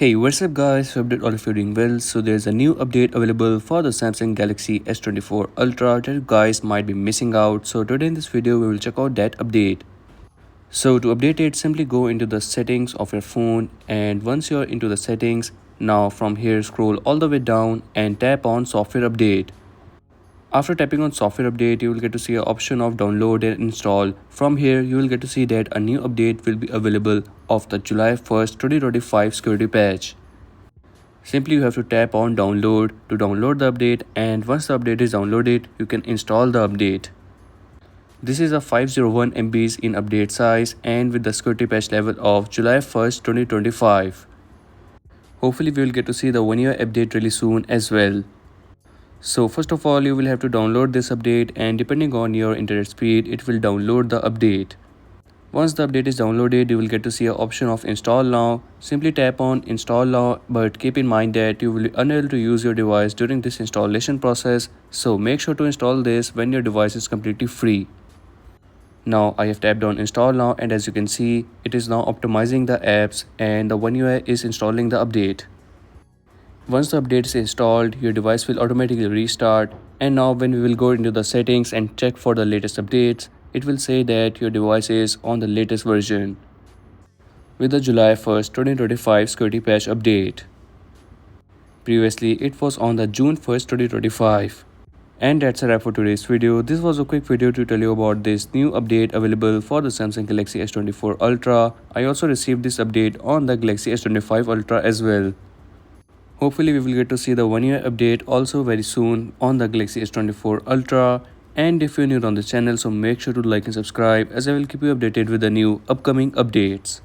Hey, what's up guys? Hope that all of you are doing well. So there's a new update available for the Samsung Galaxy S24 Ultra that you guys might be missing out. So today in this video we will check out that update. So to update it, simply go into the settings of your phone, and once you're into the settings, now from here scroll all the way down and tap on software update. After tapping on software update, you will get to see an option of download and install. From here, you will get to see that a new update will be available of the July 1st, 2025 security patch. Simply you have to tap on download to download the update, and once the update is downloaded, you can install the update. This is a 501 MBs in update size and with the security patch level of July 1st, 2025. Hopefully we will get to see the 1-year update really soon as well. So first of all, you will have to download this update, and depending on your internet speed, it will download the update. Once the update is downloaded, you will get to see an option of install now. Simply tap on install now, but keep in mind that you will be unable to use your device during this installation process. So make sure to install this when your device is completely free. Now I have tapped on install now, and as you can see, it is now optimizing the apps and the One UI is installing the update. Once the update is installed, your device will automatically restart, and now when we will go into the settings and check for the latest updates, it will say that your device is on the latest version with the July 1st, 2025 security patch update. Previously, it was on the June 1st, 2025. And that's a wrap for today's video. This was a quick video to tell you about this new update available for the Samsung Galaxy S24 Ultra. I also received this update on the Galaxy S25 Ultra as well. Hopefully we will get to see the 1-year update also very soon on the Galaxy S24 Ultra. And if you're new on the channel, so make sure to like and subscribe, as I will keep you updated with the new upcoming updates.